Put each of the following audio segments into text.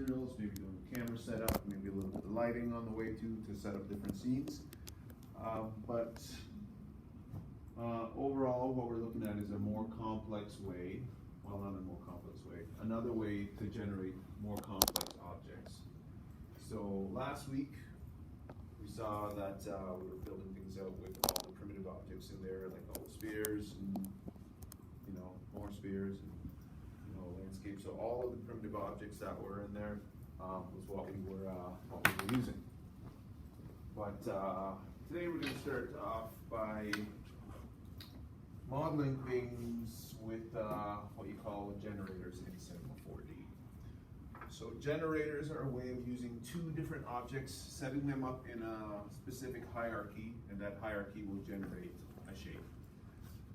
materials, maybe doing a camera setup, maybe a little bit of lighting on the way to set up different scenes. Overall, what we're looking at is a more complex way, well, not a more complex way, another way to generate more complex objects. So last week, we saw that we were building things out with all the primitive objects in there, like all the spheres, and more spheres, and landscape. So all of the primitive objects that were in there was what we were using. But today we're going to start off by modeling things with what you call generators in Cinema 4D. So generators are a way of using two different objects, setting them up in a specific hierarchy, and that hierarchy will generate a shape.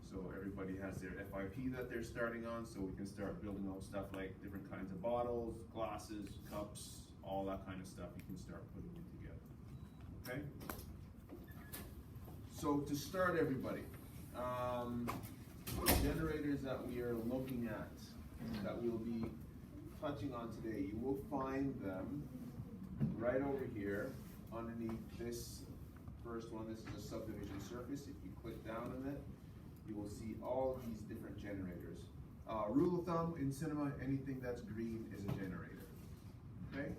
So everybody has their FIP that they're starting on, so we can start building out stuff like different kinds of bottles, glasses, cups, all that kind of stuff you can start putting it together. Okay? So to start, everybody, the generators that we are looking at, that we'll be touching on today, you will find them right over here underneath this first one. This is a subdivision surface. If you click down on it, you will see all of these different generators. Rule of thumb in cinema, anything that's green is a generator. Okay?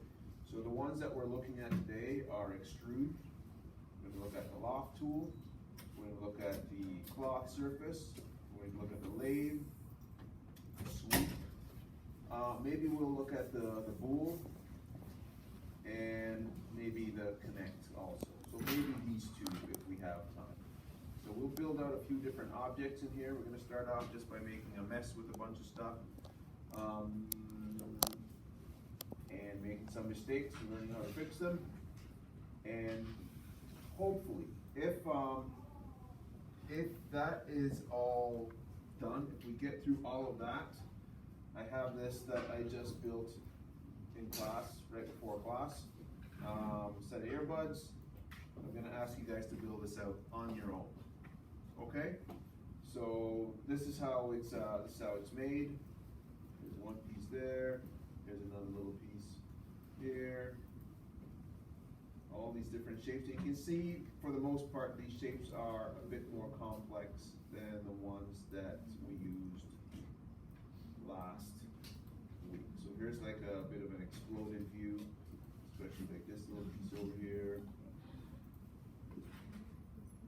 So the ones that we're looking at today are extrude. We're going to look at the loft tool. We're going to look at the cloth surface. We're going to look at the lathe, the sweep. Maybe we'll look at the bowl, and maybe the connect also. So maybe these two if we have time. So we'll build out a few different objects in here. We're going to start off just by making a mess with a bunch of stuff. And making some mistakes and learning how to fix them. And hopefully, if that is all done, if we get through all of that, I have this that I just built in class, right before class. Set of earbuds. I'm going to ask you guys to build this out on your own. Okay? So this is how it's made. There's one piece there. There's another little piece here. All these different shapes. You can see, for the most part, these shapes are a bit more complex than the ones that we used last week. So here's like a bit of an exploded view, especially like this little piece over here.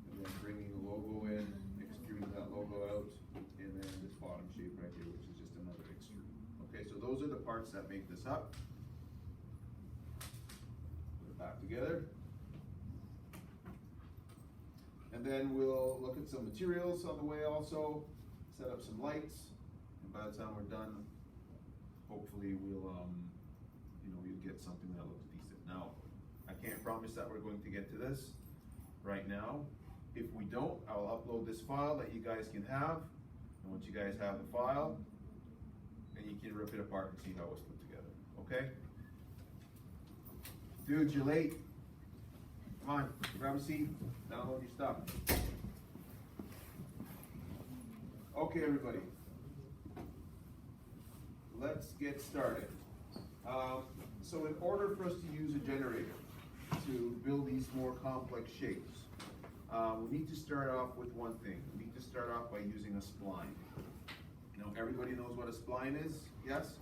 And then bringing the logo in, extruding that logo out, and then this bottom shape right here, which is just another extrude. Okay, so those are the parts that make this up. Put it back together. And then we'll look at some materials on the way also, set up some lights, and by the time we're done, hopefully we'll you'll get something that looks decent. Now, I can't promise that we're going to get to this right now. If we don't, I'll upload this file that you guys can have, and once you guys have the file, then you can rip it apart and see how it's put together, okay? Dudes, you're late. Come on, grab a seat, download your stuff. Okay, everybody. Let's get started. So in order for us to use a generator to build these more complex shapes, we need to start off with one thing. We need to start off by using a spline. Now, everybody knows what a spline is, yes?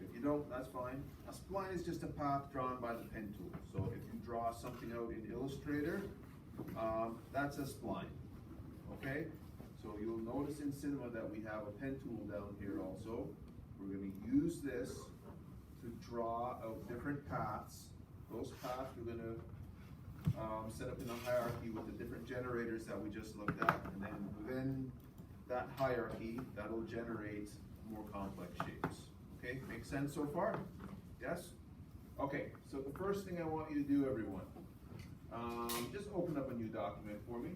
If you don't, that's fine. A spline is just a path drawn by the pen tool. So if you draw something out in Illustrator, that's a spline, okay? So you'll notice in Cinema that we have a pen tool down here also. We're going to use this to draw out different paths. Those paths we're going to set up in a hierarchy with the different generators that we just looked at, and then within that hierarchy, that'll generate more complex shapes. Okay, makes sense so far? Yes? Okay, so the first thing I want you to do, everyone, just open up a new document for me.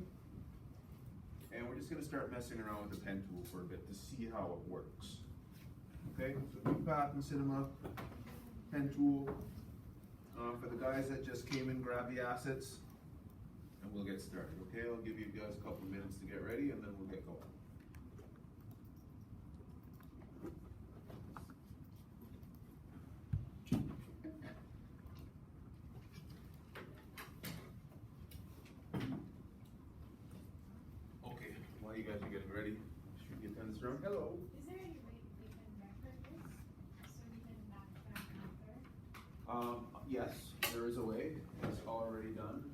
And we're just going to start messing around with the pen tool for a bit to see how it works. Okay, so new path in Cinema, pen tool. For the guys that just came in, grab the assets, and we'll get started. Okay, I'll give you guys a couple minutes to get ready, and then we'll get going. you guys are getting ready, should we get done this round? Hello. Is there any way we can record this so we can backtrack after? Yes, there is a way, it's already done.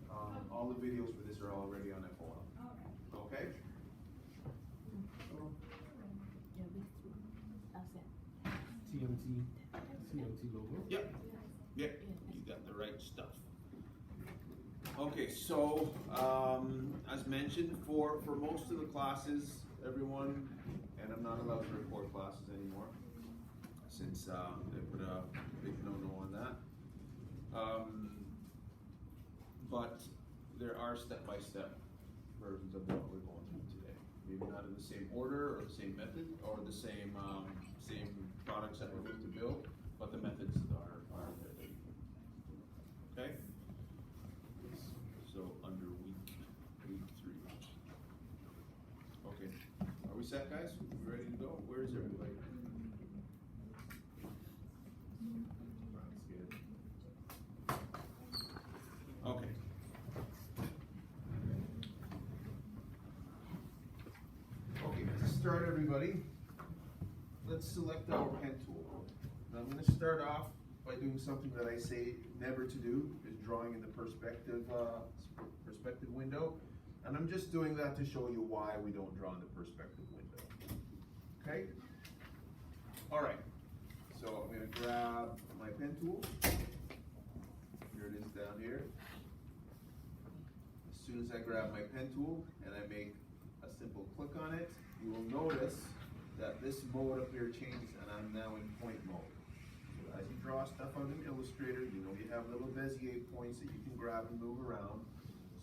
All the videos for this are already on FOL, Alright. okay? TMT logo. Yep, yep, you got the right stuff. Okay, so, as mentioned, for most of the classes, everyone, and I'm not allowed to record classes anymore, since, they put a big no-no on that. But there are step-by-step versions of what we're going through today. Maybe not in the same order, or the same method, or the same, same products that we're going to build, but the methods are there. Okay? So under week 3. Okay, are we set, guys? We ready to go? Where is everybody? That's good. Okay. Okay, to start, everybody, let's select our pen tool. Now I'm going to start off by doing something that I say never to do, is drawing in the perspective window. And I'm just doing that to show you why we don't draw in the perspective window. Okay? All right, so I'm going to grab my pen tool. Here it is down here. As soon as I grab my pen tool and I make a simple click on it, you will notice that this mode up here changes and I'm now in point mode. So as you draw stuff on an Illustrator, you know you have little Bezier points that you can grab and move around.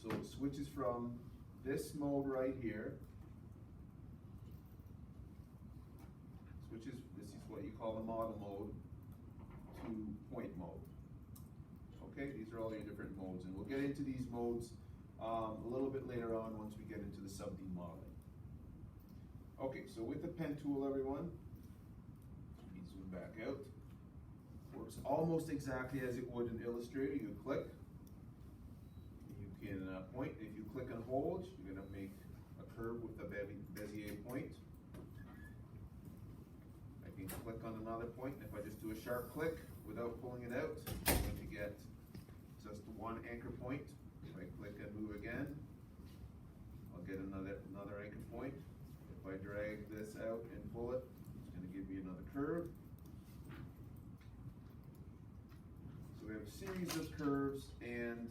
So it switches from this mode right here, this is what you call the model mode, to point mode. Okay, these are all your different modes, and we'll get into these modes a little bit later on once we get into the sub-D modeling. Okay, so with the pen tool, everyone, let me zoom back out. Works almost exactly as it would in Illustrator. You click, you can point. If you click and hold, you're going to make a curve with the Bezier point. I can click on another point, and if I just do a sharp click without pulling it out, I'm going to get just one anchor point. If I click and move again, I'll get another anchor point. If I drag this out and pull it, it's going to give me another curve. So we have a series of curves and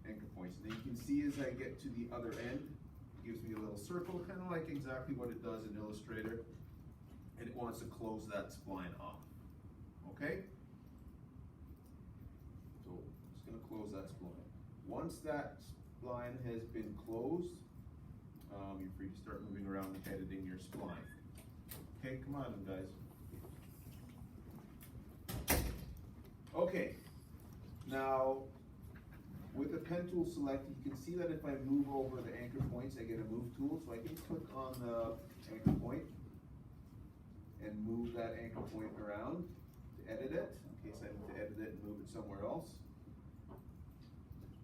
anchor points. And then you can see as I get to the other end, it gives me a little circle, kind of like exactly what it does in Illustrator. And it wants to close that spline off. Okay? So it's going to close that spline. Once that spline has been closed, you're free to start moving around and editing your spline. Okay, come on, guys. Okay, now with the pen tool selected, you can see that if I move over the anchor points, I get a move tool. So I can click on the anchor point and move that anchor point around to edit it, in case I need to edit it and move it somewhere else.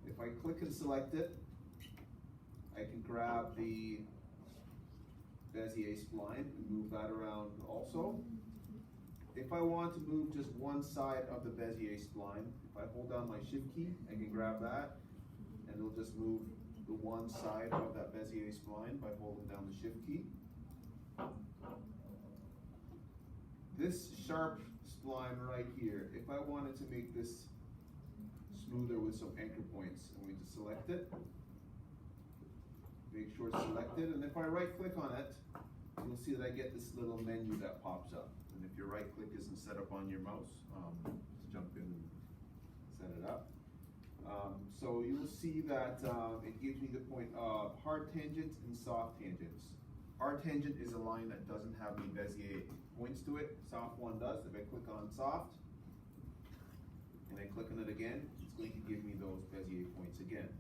If I click and select it, I can grab the Bezier spline and move that around also. If I want to move just one side of the Bezier spline, if I hold down my Shift key, I can grab that, and it'll just move the one side of that Bezier spline by holding down the Shift key. This sharp spline right here, if I wanted to make this smoother with some anchor points, I'm going to select it. Make sure it's selected, and if I right click on it, you'll see that I get this little menu that pops up. And if your right click isn't set up on your mouse, just jump in and set it up. So you'll see that it gives me the point of hard tangents and soft tangents. Hard tangent is a line that doesn't have any Bezier points to it. Soft one does. If I click on soft, and I click on it again, it's going to give me those Bezier points again.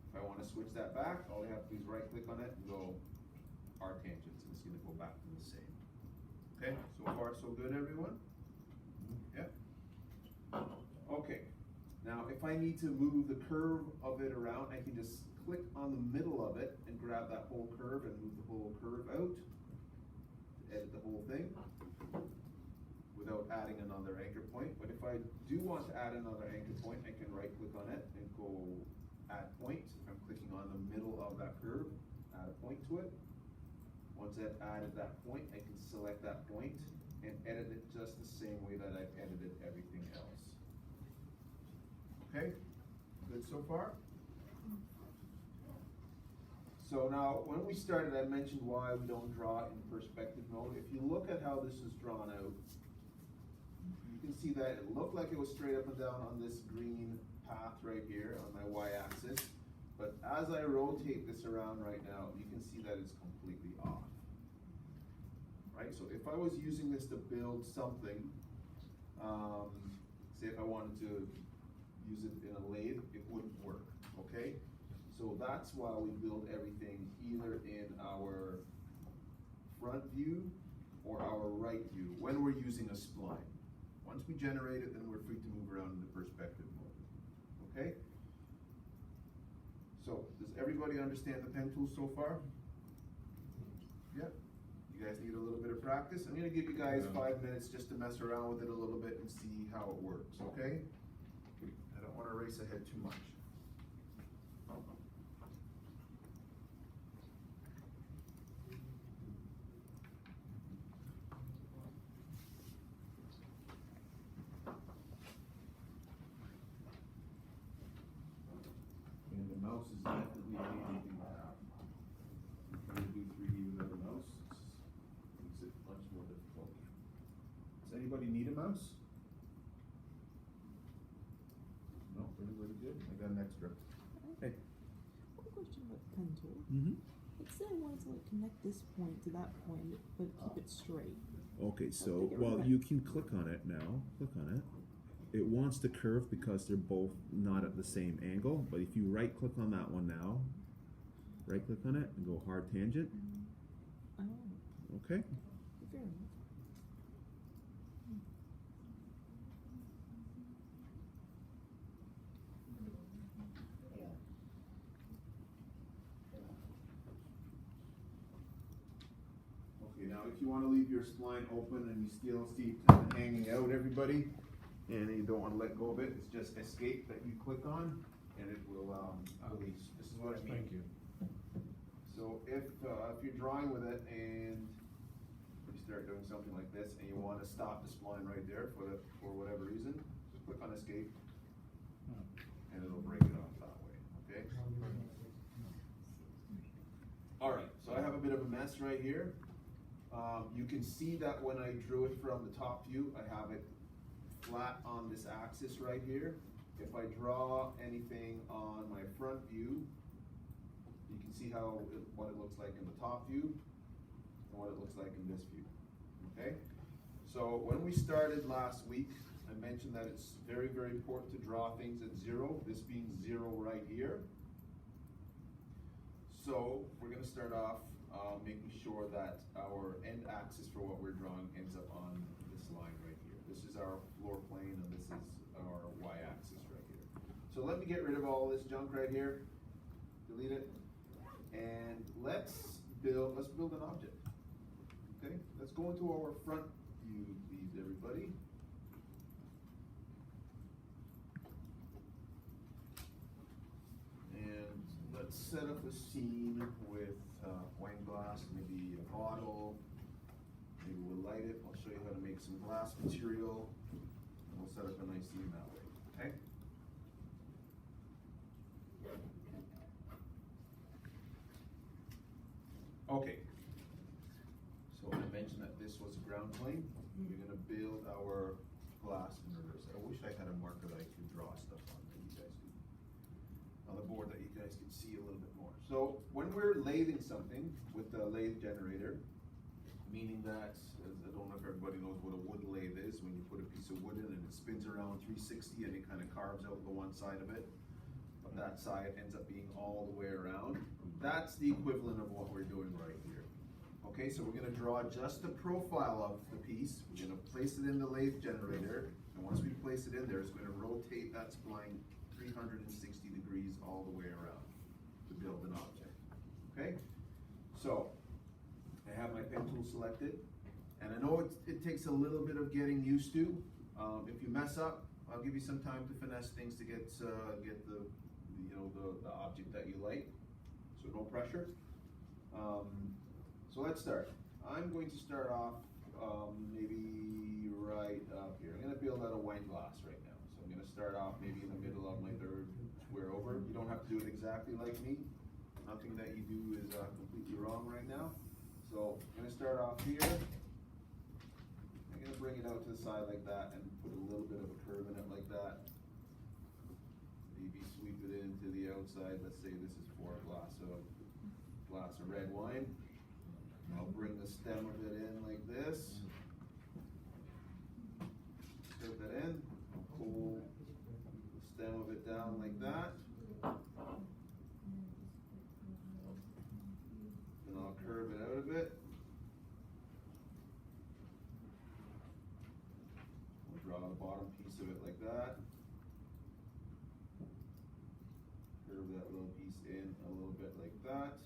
If I want to switch that back, all I have to do is right click on it and go hard tangents, and it's going to go back to the same. Okay, so far so good, everyone? Yeah? Okay, now if I need to move the curve of it around, I can just click on the middle of it and grab that whole curve and move the whole curve out, edit the whole thing without adding another anchor point. But if I do want to add another anchor point, I can right click on it and go add point. If I'm clicking on the middle of that curve, add a point to it. Once I've added that point, I can select that point and edit it just the same way that I've edited everything else. Okay, good so far? So now, when we started, I mentioned why we don't draw in perspective mode. If you look at how this is drawn out, you can see that it looked like it was straight up and down on this green path right here on my y-axis. But as I rotate this around right now, you can see that it's completely off. Right, so if I was using this to build something, say if I wanted to use it in a lathe, it wouldn't work, okay? So that's why we build everything either in our front view or our right view when we're using a spline. Once we generate it, then we're free to move around in the perspective mode, okay? So, does everybody understand the pen tool so far? Yep. You guys need a little bit of practice. I'm gonna give you guys 5 minutes just to mess around with it a little bit and see how it works, okay? I don't wanna race ahead too much. And the mouse is definitely anything to have. Trying to do 3D without a mouse makes it much more difficult. Does anybody need a mouse? No, everybody good? I got an extra. Hey. One question about the pen tool. Mm-hmm. Let's say I wanted to like connect this point to that point, but keep it straight. Okay, How so, do I get rid well, of that? you can click on it now. Click on it. It wants to curve because they're both not at the same angle, but if you right click on that one now, right click on it and go hard tangent, Oh, okay? fair enough. Okay, now if you want to leave your spline open and you still see it kind of hanging out, everybody, and you don't want to let go of it, it's just escape that you click on, and it will release. This is what I mean. Thank you. So if you're drawing with it and you start doing something like this, and you want to stop the spline right there for whatever reason, just click on escape, and it'll break it off that way. Okay. All right. So I have a bit of a mess right here. You can see that when I drew it from the top view, I have it flat on this axis right here. If I draw anything on my front view, you can see what it looks like in the top view and what it looks like in this view, okay? So when we started last week, I mentioned that it's very, very important to draw things at 0, this being 0 right here. So we're gonna start off making sure that our end axis for what we're drawing ends up on this line right here. This is our floor plane and this is our y-axis right here. So let me get rid of all this junk right here, delete it, and let's build an object. Okay, let's go into our front view, please, everybody. And let's set up a scene with wine glass, maybe a bottle. Maybe we'll light it. I'll show you how to make some glass material, and we'll set up a nice scene that way. Okay. Okay. So I mentioned that this was a ground plane. We're gonna build our glass in reverse. I wish I had a marker that I could draw stuff on that you guys could, on the board that you guys could see a little bit more. So when we're lathing something with the lathe generator, meaning that, I don't know if everybody knows what a wood lathe is, when you put a piece of wood in and it spins around 360 and it kind of carves out the one side of it, but that side ends up being all the way around. That's the equivalent of what we're doing right here. Okay, so we're gonna draw just the profile of the piece. We're gonna place it in the lathe generator, and once we place it in there, it's gonna rotate that spline 360 degrees all the way around. to build an object, okay? So, I have my pen tool selected, and I know it takes a little bit of getting used to. If you mess up, I'll give you some time to finesse things to get the object that you like, so no pressure. So let's start. I'm going to start off maybe right up here. I'm going to build out a wine glass right now. So I'm going to start off maybe in the middle of my third square over. You don't have to do it exactly like me. Nothing that you do is completely wrong right now. So I'm going to start off here. I'm going to bring it out to the side like that and put a little bit of a curve in it like that. Maybe sweep it into the outside. Let's say this is for a glass of red wine. I'll bring the stem of it in like this. Put that in. Pull the stem of it down like that. And I'll curve it out a bit. We'll draw the bottom piece of it like that. Curve that little piece in a little bit like that.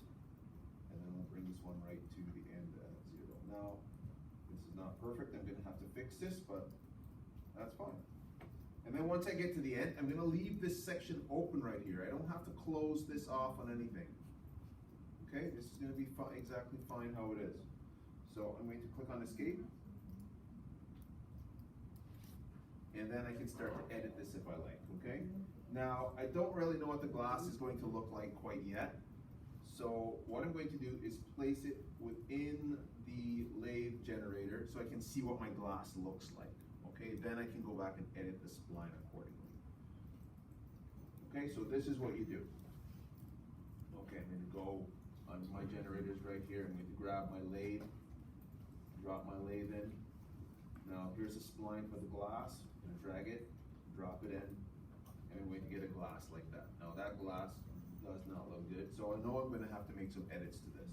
And then we'll bring this one right to the end at 0. Now, this is not perfect. I'm going to have to fix this, but that's fine. And then once I get to the end, I'm going to leave this section open right here. I don't have to close this off on anything. Okay, this is going to be exactly fine how it is. So I'm going to click on Escape. And then I can start to edit this if I like, okay? Now, I don't really know what the glass is going to look like quite yet. So what I'm going to do is place it within the lathe generator so I can see what my glass looks like. Okay, then I can go back and edit the spline accordingly. Okay, so this is what you do. Okay, I'm going to go on my generators right here. I'm going to grab my lathe, drop my lathe in. Now here's a spline for the glass. I'm going to drag it, drop it in, and I'm going to get a glass like that. Now that glass does not look good, so I know I'm going to have to make some edits to this.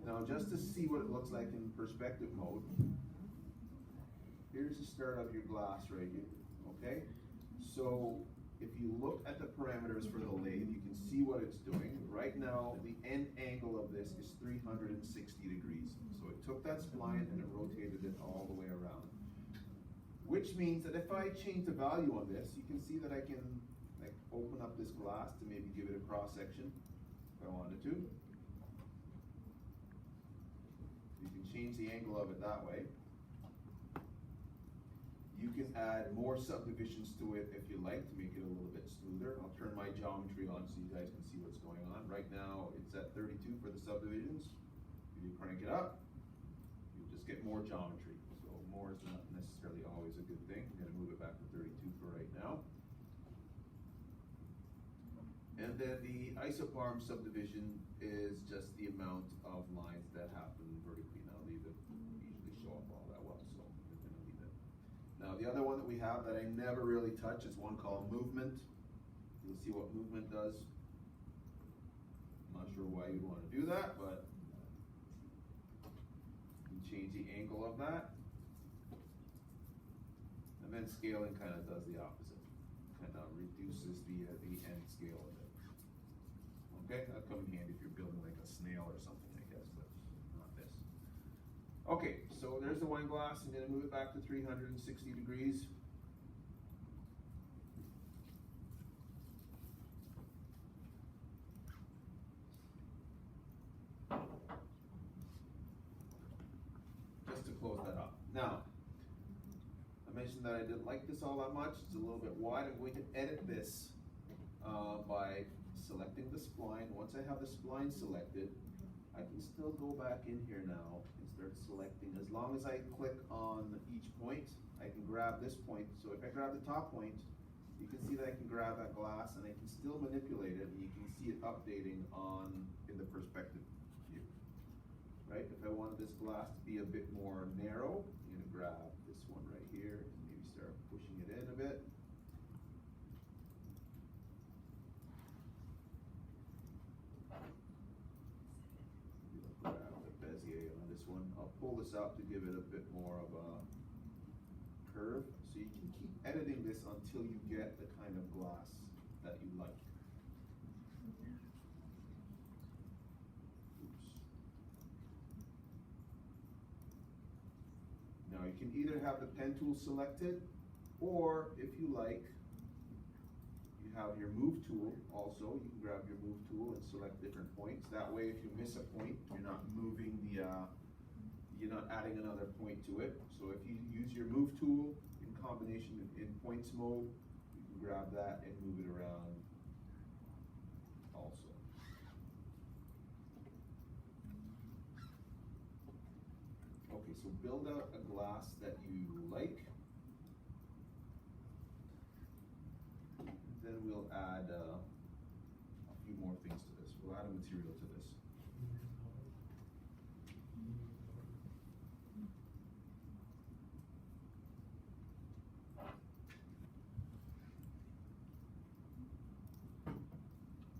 Now just to see what it looks like in perspective mode, here's the start of your glass right here, okay? So if you look at the parameters for the lathe, you can see what it's doing. Right now, the end angle of this is 360 degrees. So it took that spline and it rotated it all the way around. Which means that if I change the value on this, you can see that I can open up this glass to maybe give it a cross section if I wanted to. You can change the angle of it that way. You can add more subdivisions to it if you like to make it a little bit smoother. I'll turn my geometry on so you guys can see what's going on. Right now it's at 32 for the subdivisions. If you crank it up, you'll just get more geometry. So more is not necessarily always a good thing. I'm going to move it back to 32 for right now. And then the isoparm subdivision is just the amount of lines that happen vertically. Now these usually show up all that well, so I'm going to leave it. Now the other one that we have that I never really touch is one called movement. You'll see what movement does. I'm not sure why you'd want to do that, but you can change the angle of that. And then scaling kind of does the opposite. Kind of reduces the end scale of it. Okay, that'd come in handy if you're building like a snail or something, I guess, but not this. Okay, so there's the wine glass. I'm going to move it back to 360 degrees. Just to close that up. Now, I mentioned that I didn't like this all that much. It's a little bit wide. I'm going to edit this by selecting the spline. Once I have the spline selected, I can still go back in here now and start selecting. As long as I click on each point, I can grab this point. So if I grab the top point, you can see that I can grab that glass and I can still manipulate it, and you can see it updating in the perspective view. Right? If I wanted this glass to be a bit more narrow, I'm going to grab this one right here and maybe start pushing it in a bit. Grab the Bezier on this one. I'll pull this out to give it a bit more of a curve. So you can keep editing this until you get the kind of glass that you like. can either have the pen tool selected, or if you like, you have your move tool also. You can grab your move tool and select different points. That way, if you miss a point, you're not moving the, you're not adding another point to it. So if you use your move tool in combination in points mode, you can grab that and move it around also. Okay, so build out a glass that you like. Then we'll add a few more things to this. We'll add a material to this.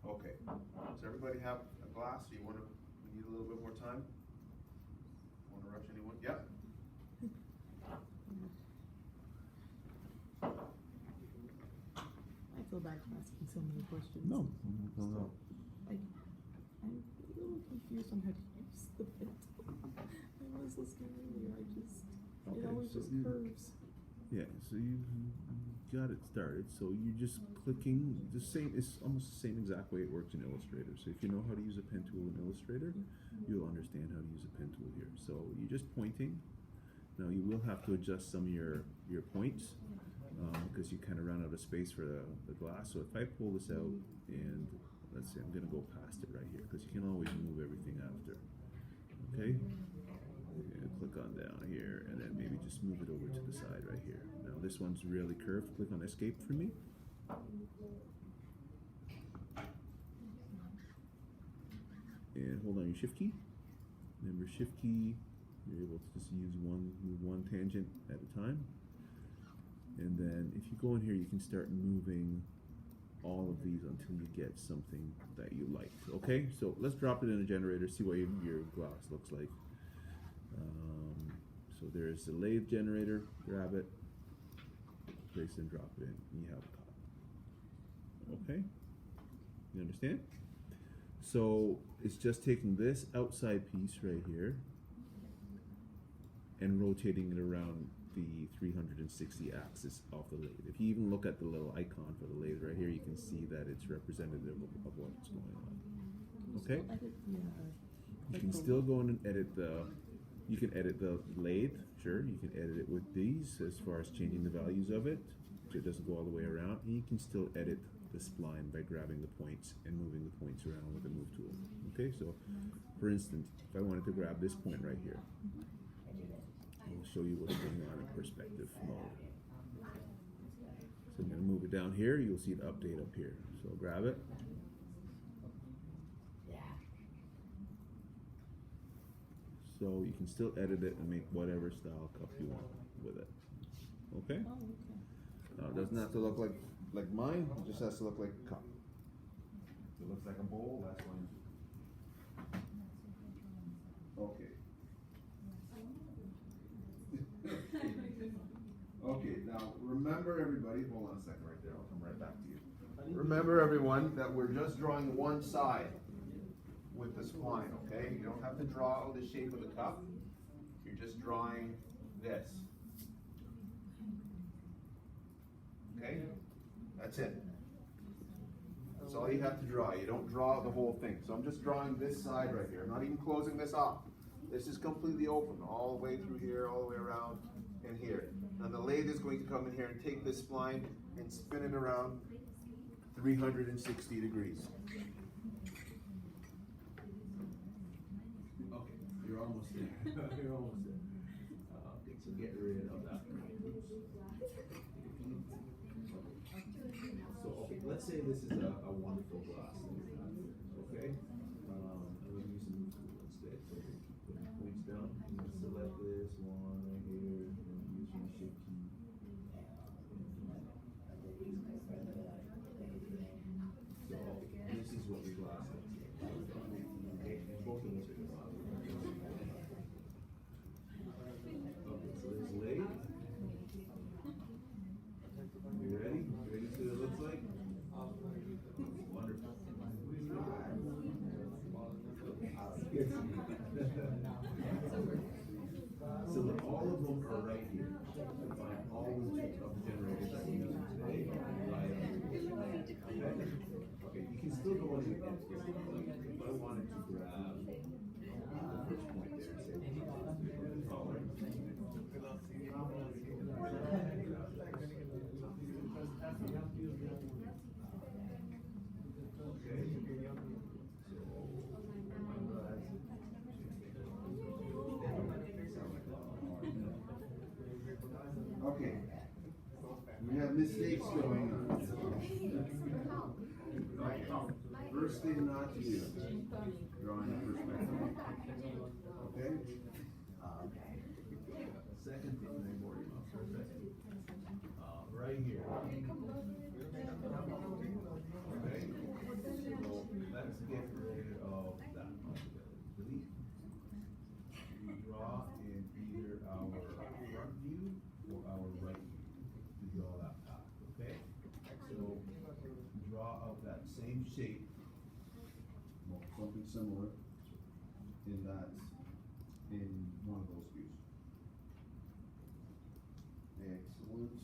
Okay, does everybody have a glass? We need a little bit more time? Want to rush anyone? Yep. I feel bad for asking so many questions. No. Like, I'm a little confused on how to use the pen tool. I was listening earlier, Okay, it always so just you- curves. Yeah, so you got it started. So you're just clicking the same. It's almost the same exact way it works in Illustrator. So if you know how to use a pen tool in Illustrator, you'll understand how to use a pen tool here. So you're just pointing. Now you will have to adjust some of your points because you kind of run out of space for the glass. So if I pull this out and let's say I'm going to go past it right here because you can always move everything after. Okay. And click on down here and then maybe just move it over to the side right here. Now this one's really curved. Click on escape for me. And hold on your shift key. Remember shift key, you're able to just move one tangent at a time. And then if you go in here, you can start moving all of these until you get something that you like. Okay, so let's drop it in a generator, see what your glass looks like. So there's the lathe generator, grab it, place it and drop it in, and you have a cup. Okay? You understand? So it's just taking this outside piece right here and rotating it around the 360 axis of the lathe. If you even look at the little icon for the lathe right here, you can see that it's representative of what's going on. Okay? You can still go in and edit you can edit the lathe, sure. You can edit it with these as far as changing the values of it, so it doesn't go all the way around. And you can still edit the spline by grabbing the points and moving the points around with the move tool. Okay, so for instance, if I wanted to grab this point right here, I'll show you what's going on in perspective mode. So I'm going to move it down here. You'll see it update up here. So grab it. So you can still edit it and make whatever style cup you want with it. Okay? Oh, okay. Now, it doesn't have to look like mine, it just has to look like a cup. If it looks like a bowl, that's fine. Okay. Okay, now remember everybody, hold on a second right there, I'll come right back to you. Remember everyone that we're just drawing one side with the spline, okay? You don't have to draw the shape of the cup, you're just drawing this. Okay? That's it. That's all you have to draw. You don't draw the whole thing. So I'm just drawing this side right here. I'm not even closing this off. This is completely open all the way through here, all the way around, and here. Now the lathe is going to come in here and take this spline and spin it around 360 degrees. Okay, you're almost there. You're almost there. So get rid of that. So okay, let's say this is a wonderful glass. Okay, I'm going to use a move tool instead. So put the points down. I'm going to select this one right here, and use my shift key. So this is what the glass looks like. Okay, and both of us are glass. Okay, so there's lathe. You ready? You ready to see what it looks like? Wonderful. So all of of the generator that we're using today. Okay, you can still go in and but I wanted to grab the first point there and say, taller. Okay. We have mistakes going on. First thing not to do, drawing a perspective. Okay? Second thing I worry about for a second. Right here. Okay? So let's get rid of that altogether. Delete. We draw in either our front view or our right view to draw that path, okay? So draw out that same shape, Well, something similar in that, in one of those views. Excellent.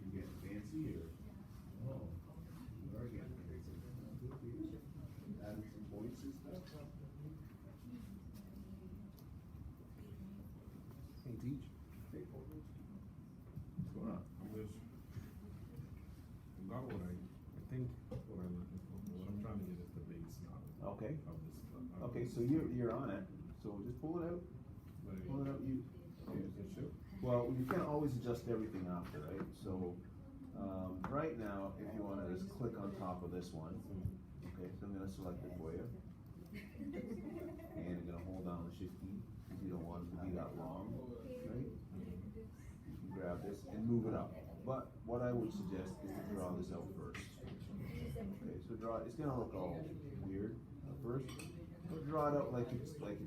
you get fancy or? Oh, you are getting fancy. Adding some points and stuff. Hey, teach. What's going on? I got what I think what I'm looking for, but what I'm trying to get is the base now Okay, of this. okay, so you're on it, so just pull it out, But pull it out, you, is it show? well, you can't always adjust everything after, right? So, right now, if you wanna just click on top of this one, okay, so I'm gonna select it for you. And you're gonna hold down the shift key, if you don't want it to be that long, right? You can grab this and move it up, but what I would suggest is to draw this out first. Okay, so draw, it's gonna look all weird at first, but draw it out like it's great,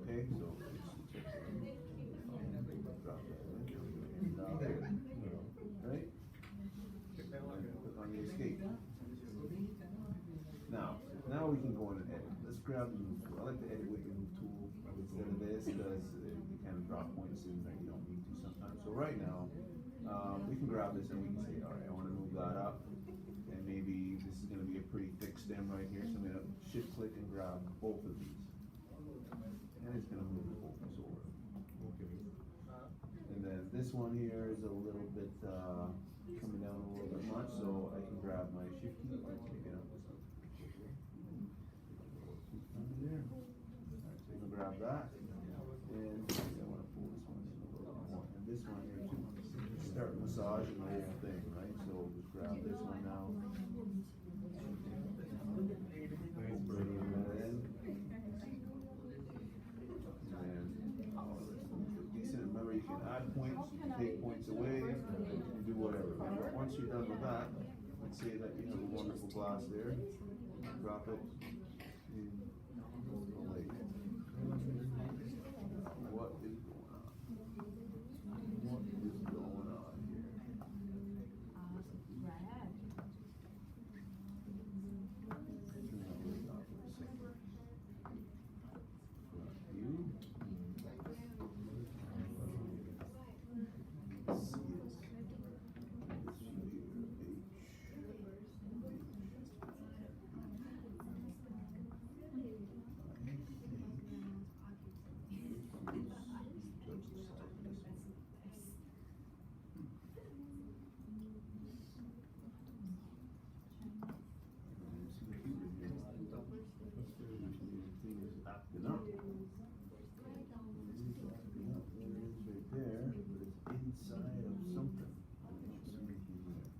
okay? So, drop that in, drop it, right? And click on the escape. Now we can go in and edit. Let's grab the move tool. I like to edit with the move tool instead of this because you kind of drop points in that you don't need to sometimes. So right now, we can grab this and we can say, all right, I want to move that up. And maybe this is going to be a pretty thick stem right here. So I'm going to shift click and grab both of these. And it's going to move the focus over. Okay. And then this one here is a little bit, coming down a little bit much, so I can grab my shift key and take it out. Under there. Alright, so you can grab that, and I wanna pull this one in a little bit more, and this one here too. Start massaging the whole thing, right, so just grab this one now. Bring it in. Decent, remember you can add points, you can take points away, you can do whatever. But once you're done with that, let's say that you have a wonderful glass there, drop it in the lake. What is going on? What is going on here? Turn that lid off for a second. You. Acting up. There, but it's inside of something. I don't see anything there.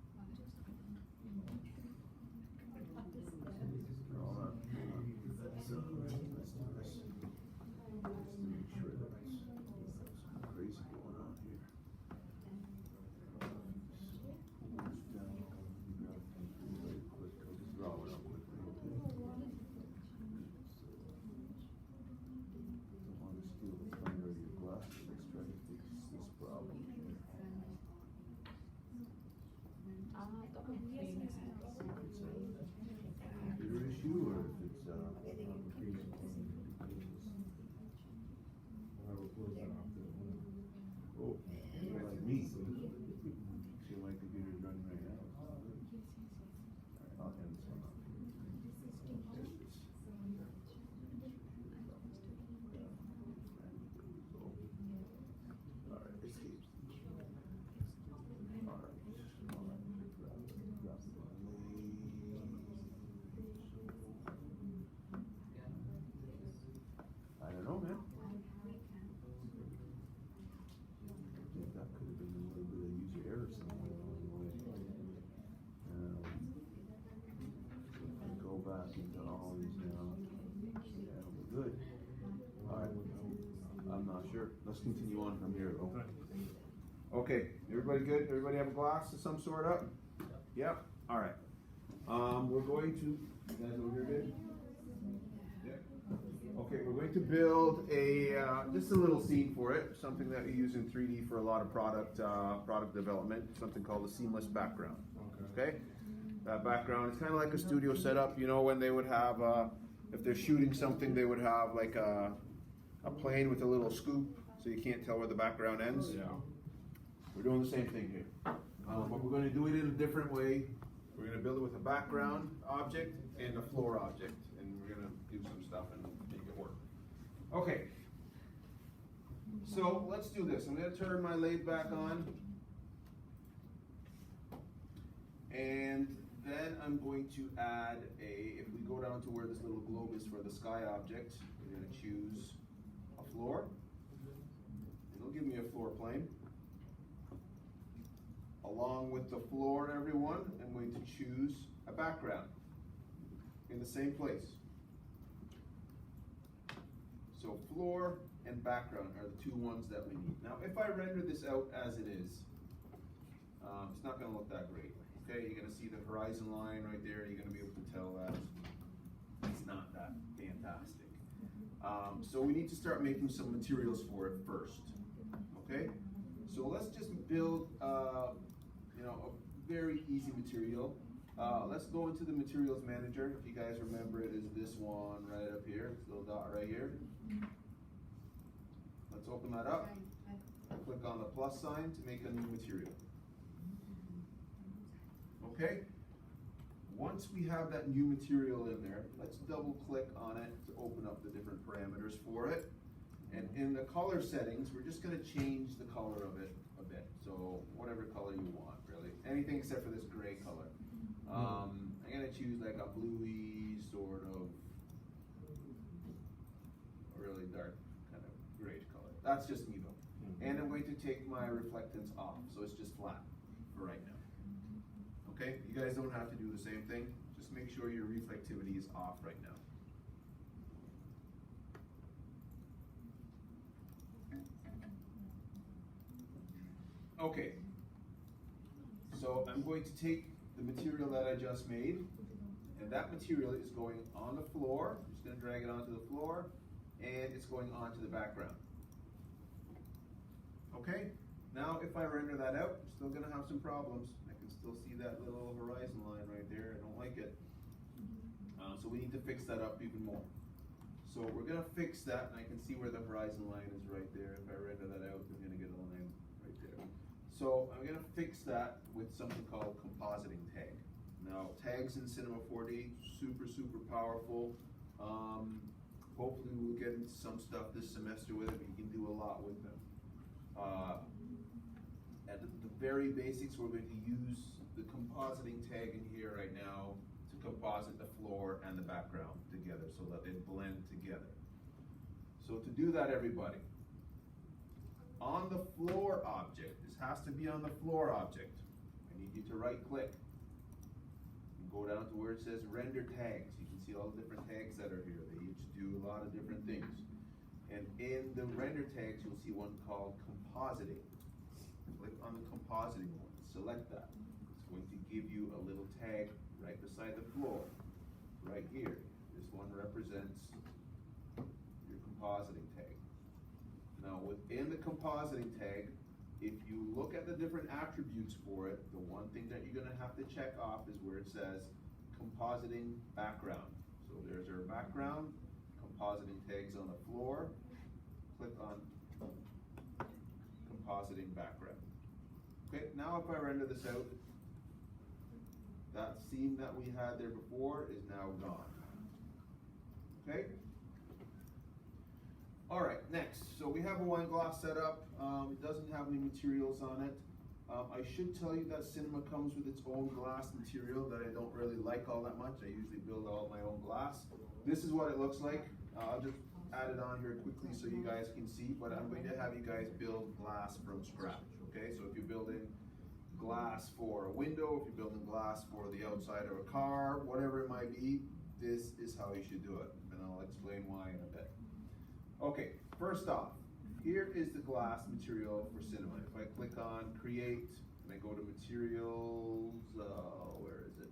Hold on. So, let's do this. Just to make sure that it's something crazy going on here. So, pull this down, grab things really quick. I'll just draw it up quickly, okay? Don't want to steal the thunder of your glasses. Let's try to fix this problem. If it's a computer issue or if it's I will close that off to the home. oh, here. Let's continue on from here though. Okay. Okay, everybody good? Everybody have a glass of some sort up? Yep, alright. We're going to, you guys over here good? Yeah. Okay, we're going to build a, just a little scene for it, something that we use in 3D for a lot of product development, something called a seamless background. Okay? That background is kind of like a studio setup, you know, when they would have, if they're shooting something, they would have like a plane with a little scoop, so you can't tell where the background ends. Yeah. We're doing the same thing here. But we're gonna do it in a different way. We're gonna build it with a background object and a floor object, and we're gonna do some stuff and make it work. Okay. So let's do this. I'm gonna turn my lathe back on. And then I'm going to add if we go down to where this little globe is for the sky object, we're gonna choose a floor. It'll give me a floor plane. Along with the floor, everyone, I'm going to choose a background in the same place. So floor and background are the two ones that we need. Now, if I render this out as it is, it's not going to look that great. Okay, you're going to see the horizon line right there. You're going to be able to tell that it's not that fantastic. So we need to start making some materials for it first. Okay, so let's just build a very easy material. Let's go into the materials manager. If you guys remember, it is this one right up here, this little dot right here. Let's open that up. Click on the plus sign to make a new material. Okay? Once we have that new material in there, let's double click on it to open up the different parameters for it. And in the color settings, we're just going to change the color of it a bit. So whatever color you want, really. Anything except for this gray color. I'm going to choose like a bluey sort of, a really dark kind of grayish color. That's just me though. And I'm going to take my reflectance off, so it's just flat for right now. Okay, you guys don't have to do the same thing. Just make sure your reflectivity is off right now. Okay, so I'm going to take the material that I just made, and that material is going on the floor. I'm just going to drag it onto the floor, and it's going onto the background. Okay, now if I render that out, I'm still going to have some problems. I can still see that little horizon line right there. I don't like it. So we need to fix that up even more. So we're going to fix that, and I can see where the horizon line is right there. If I render that out, I'm going to get a line right there. So I'm going to fix that with something called compositing tag. Now, tags in Cinema 4D, super powerful. Hopefully we'll get into some stuff this semester with it. You can do a lot with them. At the very basics, we're going to use the compositing tag in here right now to composite the floor and the background together so that they blend together. So to do that, everybody, on the floor object, this has to be on the floor object. I need you to right click and go down to where it says render tags. You can see all the different tags that are here. They each do a lot of different things. And in the render tags, you'll see one called compositing. Click on the compositing one, select that. It's going to give you a little tag right beside the floor, right here. This one represents your compositing tag. Now within the compositing tag, if you look at the different attributes for it, the one thing that you're gonna have to check off is where it says compositing background. So there's our background, compositing tags on the floor, click on compositing background. Okay, now if I render this out, that seam that we had there before is now gone. Okay? All right, next. So we have a wine glass set up. It doesn't have any materials on it. I should tell you that Cinema comes with its own glass material that I don't really like all that much. I usually build all my own glass. This is what it looks like. I'll just add it on here quickly so you guys can see, but I'm going to have you guys build glass from scratch, okay? So if you're building glass for a window, if you're building glass for the outside of a car, whatever it might be, this is how you should do it, and I'll explain why in a bit. Okay, first off, here is the glass material for cinema. If I click on create, and I go to materials, where is it?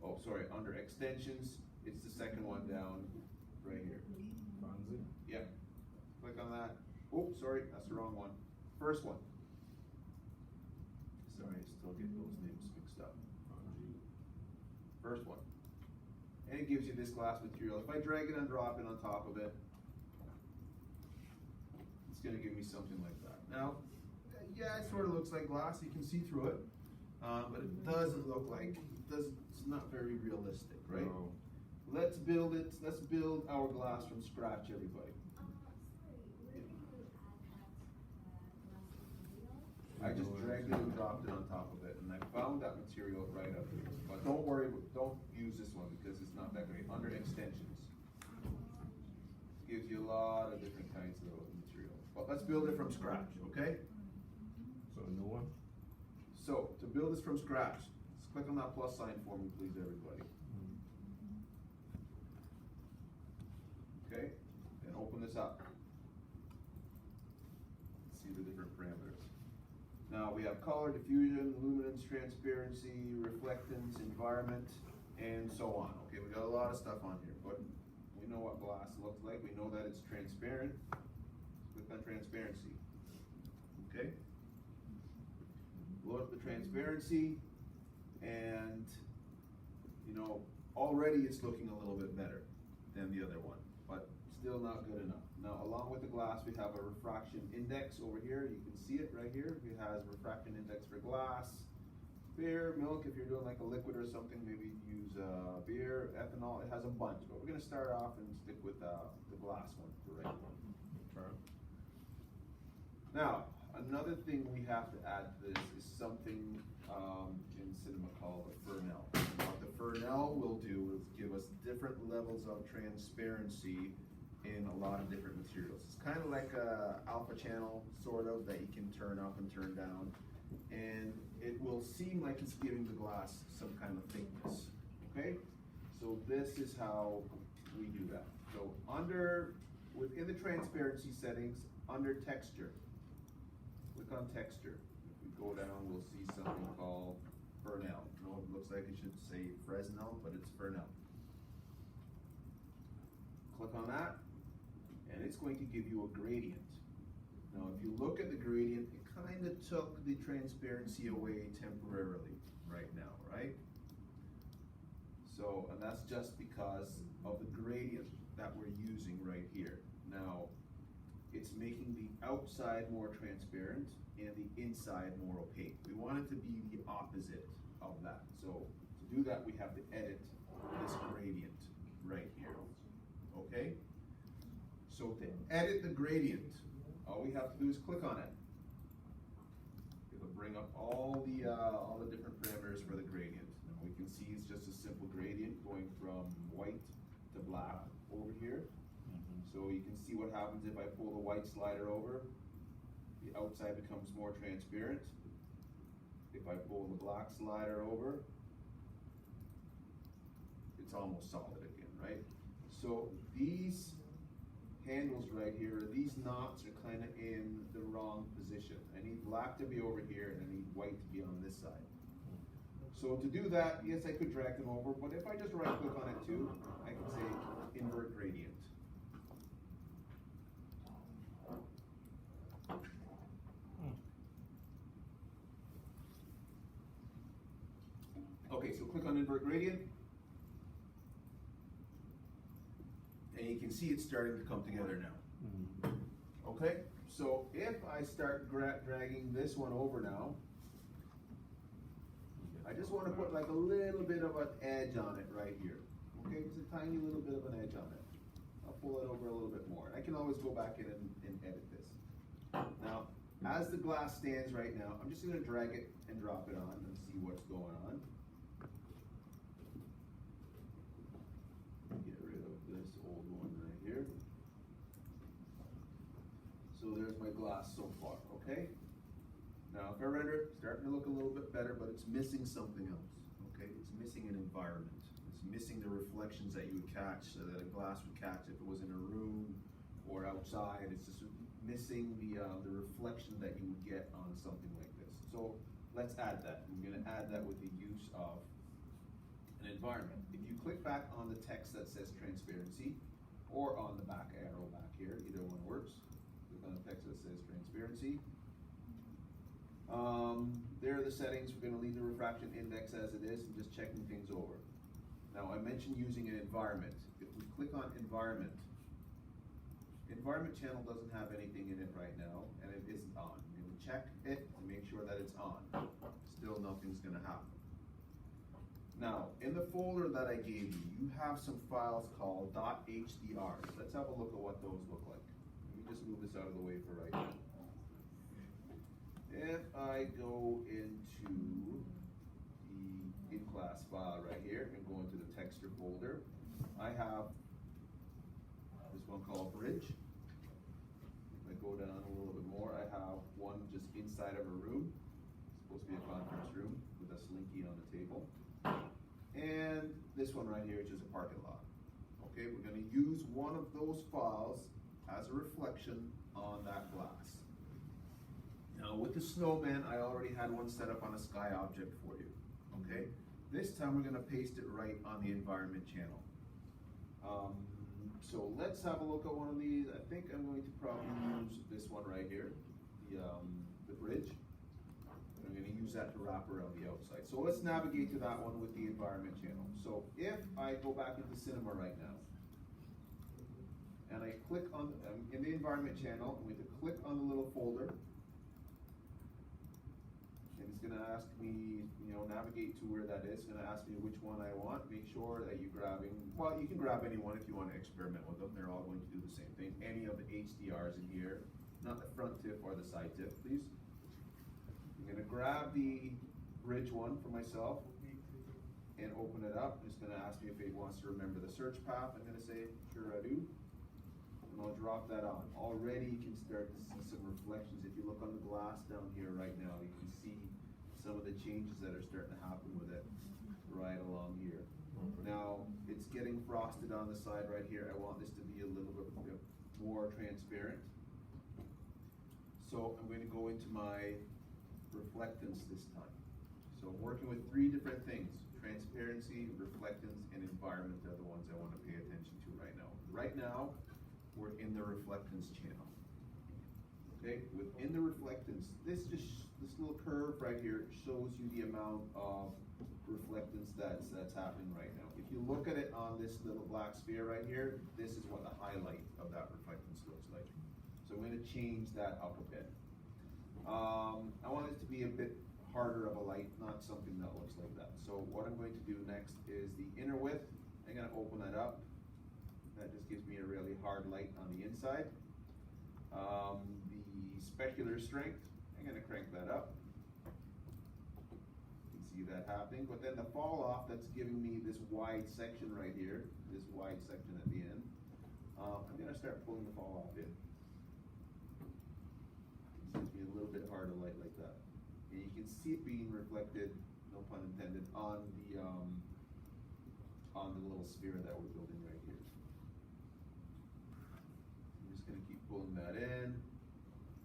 Oh, sorry, under extensions, it's the second one down, right here. Fonzie? Yep, click on that. Oh, sorry, that's the wrong one. First one. Sorry, I still get those names mixed up. Fonzie. First one. And it gives you this glass material. If I drag it and drop it on top of it, it's gonna give me something like that. Now, yeah, it sort of looks like glass, you can see through it, but it doesn't look like, it's not very realistic, right? No. Let's build it, let's build our glass from scratch, everybody. I just dragged it and dropped it on top of it, and I found that material right up here. But don't worry, don't use this one because it's not that great. Under extensions, gives you a lot of different kinds of material. But let's build it from scratch, okay? So a new one? So to build this from scratch, let's click on that plus sign for me, please, everybody. Okay, and open this up. Let's see the different parameters. Now we have color, diffusion, luminance, transparency, reflectance, environment, and so on. Okay, we got a lot of stuff on here, but we know what glass looks like. We know that it's transparent. Click on transparency. Okay. Load up the transparency, and you know, already it's looking a little bit better than the other one, but still not good enough. Now, along with the glass, we have a refraction index over here. You can see it right here. It has refraction index for glass, beer, milk. If you're doing like a liquid or something, maybe use beer, ethanol. It has a bunch, but we're gonna start off and stick with the glass one, the right one. Okay. Now, another thing we have to add to this is something in cinema called a Fresnel. And what the Fresnel will do is give us different levels of transparency in a lot of different materials. It's kind of like a alpha channel, sort of, that you can turn up and turn down. And it will seem like it's giving the glass some kind of thickness, okay? So this is how we do that. So within the transparency settings, under texture, click on texture. If we go down, we'll see something called Fresnel. No, it looks like it should say Fresnel, but it's Fresnel. Click on that, and it's going to give you a gradient. Now, if you look at the gradient, it kind of took the transparency away temporarily right now, right? So, and that's just because of the gradient that we're using right here. Now, it's making the outside more transparent and the inside more opaque. We want it to be the opposite of that. So to do that, we have to edit this gradient right here, okay? So to edit the gradient, all we have to do is click on it. It'll bring up all the different parameters for the gradient. Now we can see it's just a simple gradient going from white to black over here. So you can see what happens if I pull the white slider over. The outside becomes more transparent. If I pull the black slider over, it's almost solid again, right? So these handles right here, these knots are kind of in the wrong position. I need black to be over here and I need white to be on this side. So to do that, yes, I could drag them over, but if I just right click on it too, I can say invert gradient. Okay, so click on invert gradient. And you can see it's starting to come together now. Okay, so if I start dragging this one over now, I just want to put like a little bit of an edge on it right here. Okay, just a tiny little bit of an edge on it. I'll pull it over a little bit more. I can always go back in and edit this. Now, as the glass stands right now, I'm just going to drag it and drop it on and see what's going on. Get rid of this old one right here. So there's my glass so far, okay? Now if I render it, it's starting to look a little bit better, but it's missing something else, okay? It's missing an environment. It's missing the reflections that you would catch, so that a glass would catch if it was in a room or outside. It's just missing the reflection that you would get on something like this. So let's add that. We're gonna add that with the use of an environment. If you click back on the text that says transparency, or on the back arrow back here, either one works. Click on the text that says transparency. There are the settings. We're gonna leave the refraction index as it is and just checking things over. Now I mentioned using an environment. If we click on environment channel doesn't have anything in it right now, and it isn't on. And we check it to make sure that it's on. Still nothing's gonna happen. Now, in the folder that I gave you, you have some files called .hdr. Let's have a look at what those look like. Let me just move this out of the way for right now. If I go into the in-class file right here and go into the texture folder, I have this one called bridge. If I go down a little bit more, I have one just inside of a room. It's supposed to be a conference room with a slinky on the table. And this one right here, which is a parking lot. Okay, we're gonna use one of those files as a reflection on that glass. Now with the snowman, I already had one set up on a sky object for you, okay? This time we're gonna paste it right on the environment channel. So let's have a look at one of these. I think I'm going to probably use this one right here, the bridge. I'm gonna use that to wrap around the outside. So let's navigate to that one with the environment channel. So if I go back into cinema right now, and I click on, in the environment channel, I'm going to click on the little folder, and it's gonna ask me, navigate to where that is. It's gonna ask me which one I want. Make sure that you're grabbing, well, you can grab any one if you wanna experiment with them. They're all going to do the same thing. Any of the HDRs in here, not the front tip or the side tip, please. I'm gonna grab the bridge one for myself and open it up. It's gonna ask me if it wants to remember the search path. I'm gonna say, sure I do. And I'll drop that on. Already you can start to see some reflections. If you look on the glass down here right now, you can see some of the changes that are starting to happen with it right along here. Now, it's getting frosted on the side right here. I want this to be a little bit more transparent. So I'm going to go into my reflectance this time. So I'm working with three different things. Transparency, reflectance, and environment are the ones I want to pay attention to right now. Right now, we're in the reflectance channel. Okay, within the reflectance, this little curve right here shows you the amount of reflectance that's happening right now. If you look at it on this little black sphere right here, this is what the highlight of that reflectance looks like. So I'm going to change that up a bit. I want it to be a bit harder of a light, not something that looks like that. So what I'm going to do next is the inner width. I'm going to open that up. That just gives me a really hard light on the inside. The specular strength, I'm going to crank that up. You can see that happening. But then the fall off, that's giving me this wide section right here, this wide section at the end. I'm going to start pulling the fall off in. It gives me a little bit harder light like that. And you can see it being reflected, no pun intended, on the little sphere that we're building right here. I'm just going to keep pulling that in,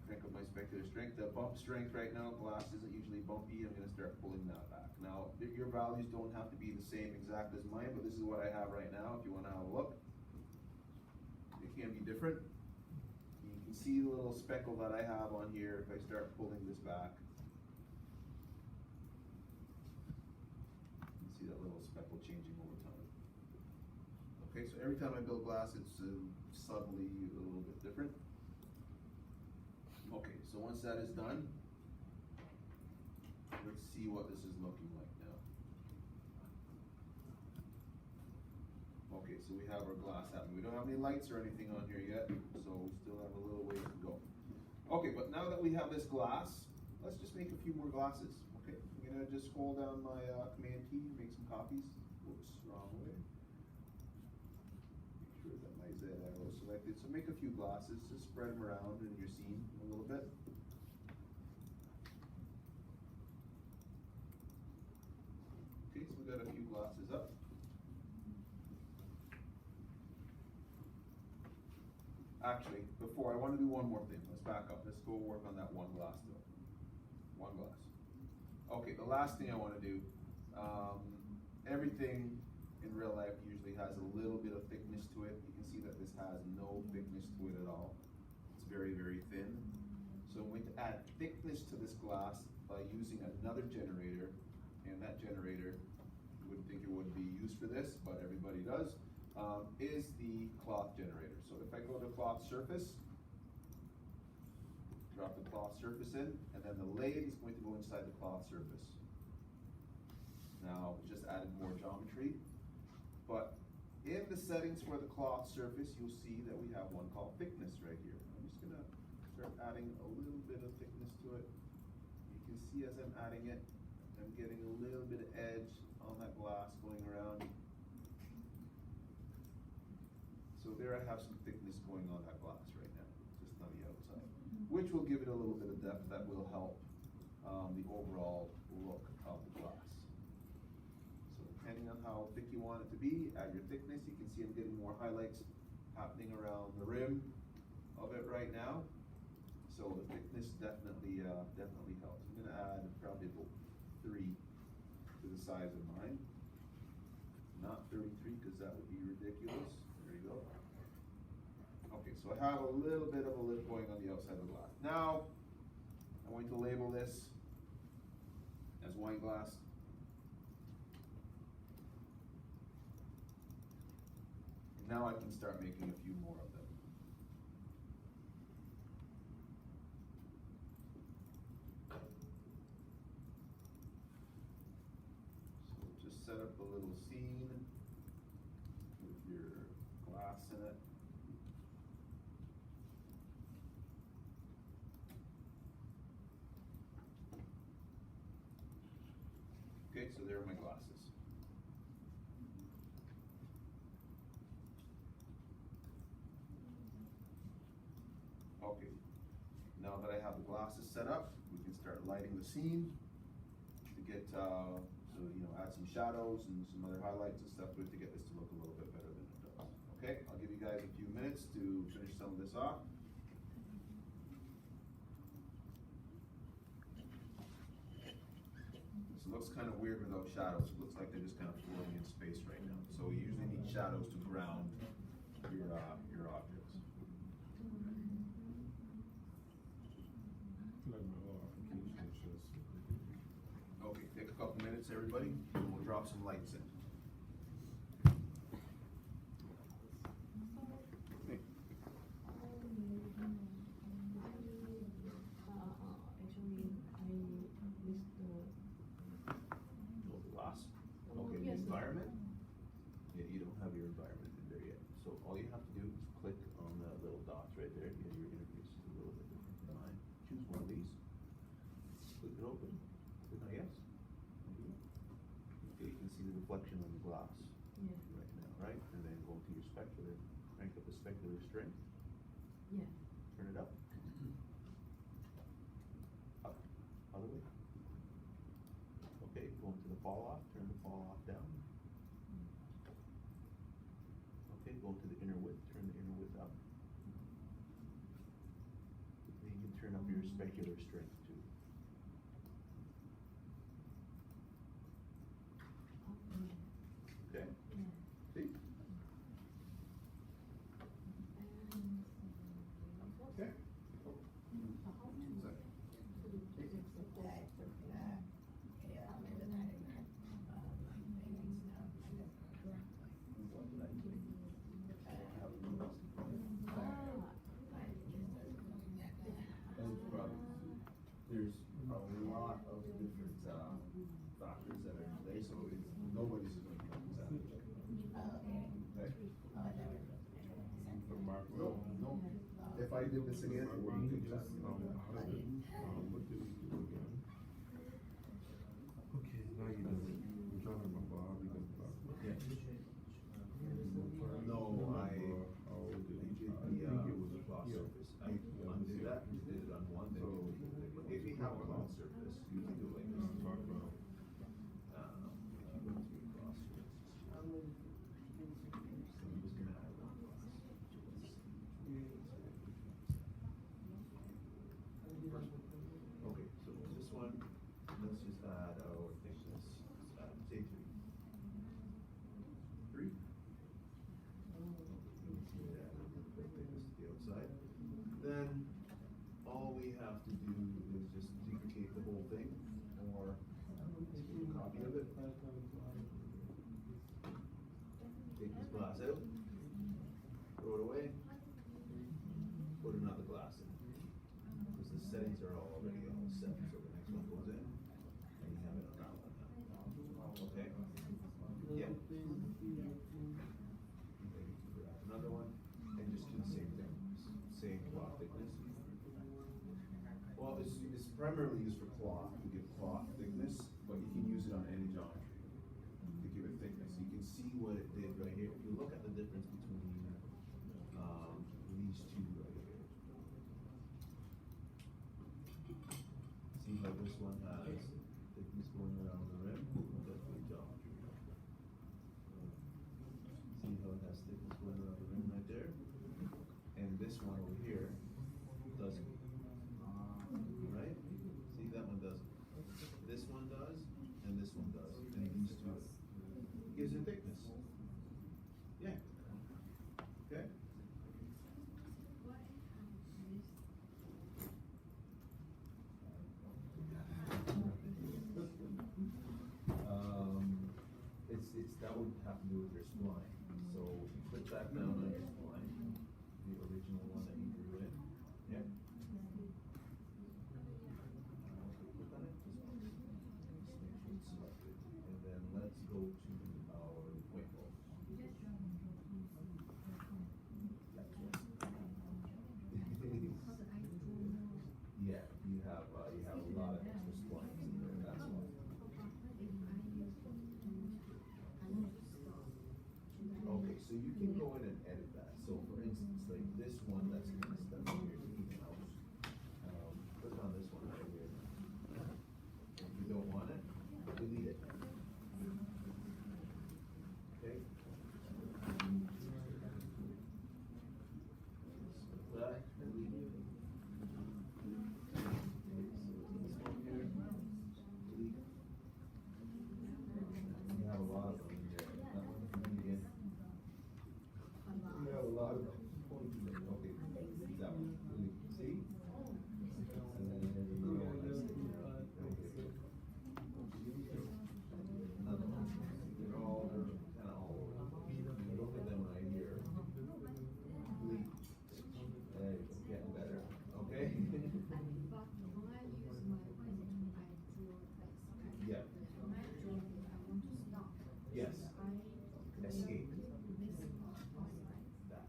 crank up my specular strength. The bump strength right now, glass isn't usually bumpy. I'm going to start pulling that back. Now, your values don't have to be the same exact as mine, but this is what I have right now. If you want to have a look, it can be different. You can see the little speckle that I have on here. If I start pulling this back, you can see that little speckle changing over time. Okay, so every time I build glass, it's subtly a little bit different. Okay, so once that is done, let's see what this is looking like now. Okay, so we have our glass happening. We don't have any lights or anything on here yet, so we still have a little ways to go. Okay, but now that we have this glass, let's just make a few more glasses. Okay, I'm gonna just hold down my Command key, make some copies. Whoops, wrong way. Make sure that my Z arrow is selected. So make a few glasses, just spread them around in your scene a little bit. Okay, so we got a few glasses up. actually, before, I wanna do one more thing, let's back up, let's go work on that one glass though. One glass. Okay, the last thing I wanna do, everything in real life usually has a little bit of thickness to it. You can see that this has no thickness to it at all. It's very, very thin. So I'm going to add thickness to this glass by using another generator, and that generator, you wouldn't think it would be used for this, but everybody does, is the cloth generator. So if I go to cloth surface, drop the cloth surface in, and then the lathe is going to go inside the cloth surface. Now, just added more geometry, but in the settings for the cloth surface, you'll see that we have one called thickness right here. I'm just gonna start adding a little bit of thickness to it. You can see as I'm adding it, I'm getting a little bit of edge on that glass going around. So there I have some thickness going on that glass right now, just on the outside, which will give it a little bit of depth that will help the overall look of the glass. So depending on how thick you want it to be, add your thickness. You can see I'm getting more highlights happening around the rim of it right now. So the thickness definitely definitely helps. I'm gonna add probably about 3 to the size of mine. Not 33, because that would be ridiculous. There you go. Okay, so I have a little bit of a lip going on the outside of the glass. Now, I'm going to label this as wine glass. And now I can start making a few more of them. So just set up a little scene with your glass in it. Okay, so there are my glasses. Okay, now that I have the glasses set up, we can start lighting the scene to get, so, you know, add some shadows and some other highlights and stuff to it to get this to look a little bit better than it does. Okay, I'll give you guys a few minutes to finish some of this off. This looks kind of weird without shadows. It looks like they're just kind of floating in space right now. So you usually need shadows to ground your objects. Like my whole application is just. Okay, take a couple minutes, everybody, and we'll drop some lights in. Hey. Glass. Okay, the environment? Yeah, you don't have your environment in there yet. So all you have to do is click on the little dots right there. Yeah, your interface is a little bit different than mine. Choose one of these. Click it open. Click on yes. Okay, you can see the reflection on the glass right now, right? And then go to your specular, crank up the specular strength. Yeah. Turn it up. Up, other way. Okay, go into the fall off, turn the fall off down. Okay, go to the inner width, turn the inner width up. Then you can turn up your specular strength too. Okay? See? Okay. There's a lot of different factors that are in play, so nobody's going to be exactly. Okay? No, no. If I did this again, it wouldn't be exactly. How did it, what did we do again? Okay, now you know, we're talking about Bob, we can talk about. No, I did think it was a cloth surface. I undid that, did it on one day. If you have a cloth surface, you can do it like this. Talk about. If you go to your cloth surface. So I'm just gonna add one glass. So let's just add our thickness, say 3. 3. Yeah, thickness to the outside. Then, all we have to do is just duplicate the whole thing, or take a copy of it. Take this glass out, throw it away, put another glass in. Because the settings are already all set, so the next one goes in, and you have it on that one now. Okay? Yeah. Another one, and just do the same thing, same cloth thickness. Well, it's primarily used for cloth, to give cloth thickness, but you can use it on any geometry to give it thickness. You can see what it did right here. If you look at the difference between these two right here. See how this one has thickness going around the rim? That's the geometry. See how it has thickness going around the rim right there? And this one over here doesn't. Right? See, that one doesn't. This one does, and this one does. And these two gives it thickness. Yeah. Okay? It's that would have to do with your spline. So you put that down on your spline, the original one that you drew in. Yeah. Click on it. Just make sure it's selected, and then let's go to our window. Yeah, you have a lot of extra splines in there. That's why. Okay, so you can go in and edit that. So for instance, like this one that's kind of stuck here, even out. Click on this one right here. If you don't want it, delete it. Okay? That, delete it. This one here, delete. You have a lot of them in there. That one, delete again. You have a lot of them. Okay, that one, delete. See? And then there you go. Another one. They're kind of all over. You look at them right here. Delete. There you go, getting better. Okay? Yeah. Yes. Escape. That.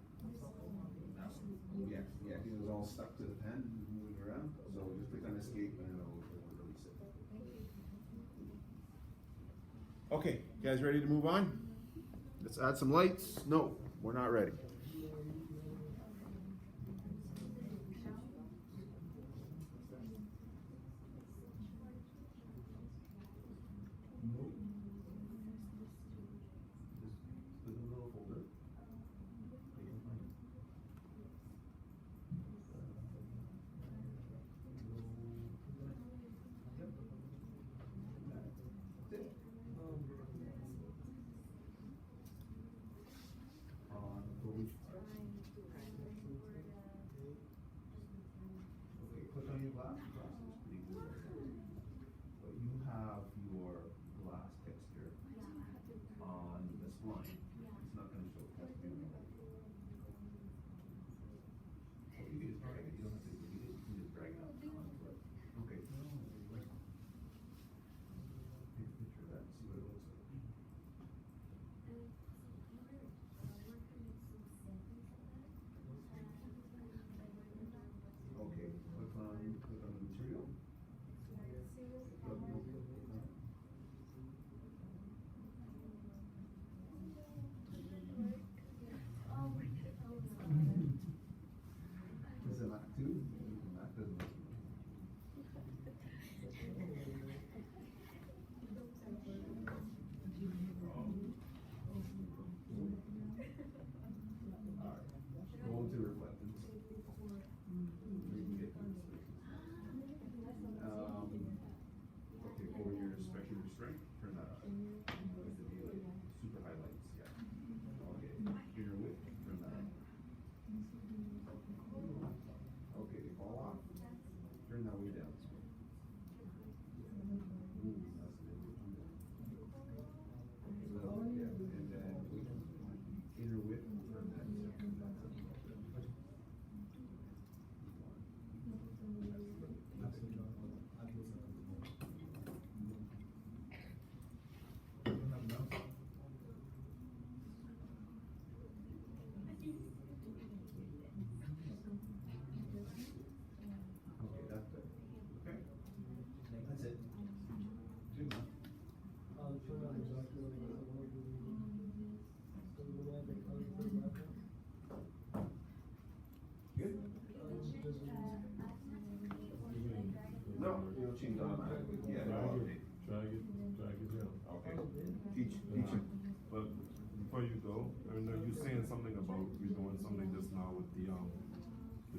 Yeah, yeah, because it was all stuck to the pen, moving around. So just click on escape and it'll release it. Okay, you guys ready to move on? Let's add some lights. No, we're not ready. Just click on the little folder. Go with change automatically. Yeah, it'll update. Drag it down. Okay. Teach him. But before you go, I know you're saying something about you're doing something just now with the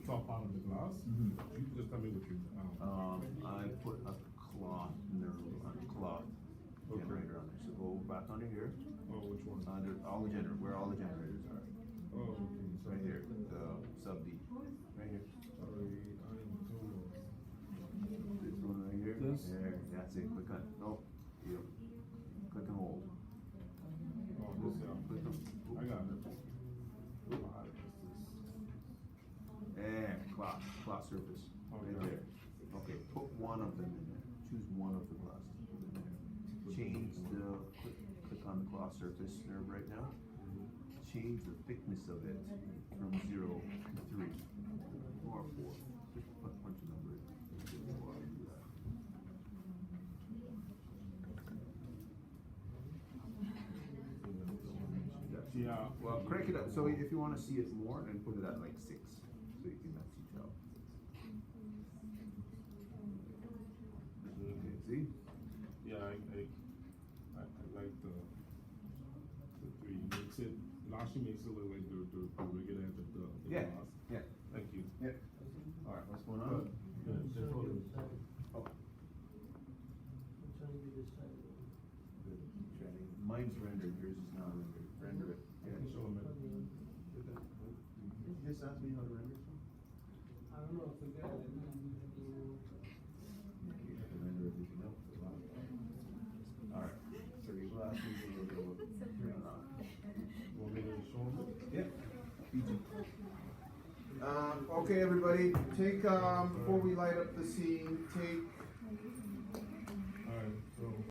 top part of the glass. Mhm. You can just tell me what you, I put a cloth, cloth generator on there, so go back under here, oh, which one? under all the where all the generators are. Oh, okay. It's right here, the sub D, right here. Sorry, I am too. This one right here, This? there, that's it, click on, no, you, click and hold. Oh, this, Click on, I got it. Wow, there, cloth surface, right Okay. there. Okay, put one of them in there, choose one of the glasses, put it in there. Change click on the cloth surface nerve right now. Change the thickness of it from 0 to 3 or 4. Just punch a number in. Yeah. Well, crank it up. So if you want to see it more, then put it at like 6, so you can see it out. Okay, see? Yeah, I like the 3. Makes it, actually makes it look like the regular edge of the Yeah, glass. yeah. Thank you. Yeah. All right, what's going Good. on? Good. Just hold it. Oh. Mine's rendered, yours is not rendered. Render it. I can show them it. Did you just ask me how to render something? I don't know, forget it. You have to render everything else as well. All right, so your glasses, will turn it on. Want me to show them it? Yep. Okay, everybody, take, before we light up the scene, take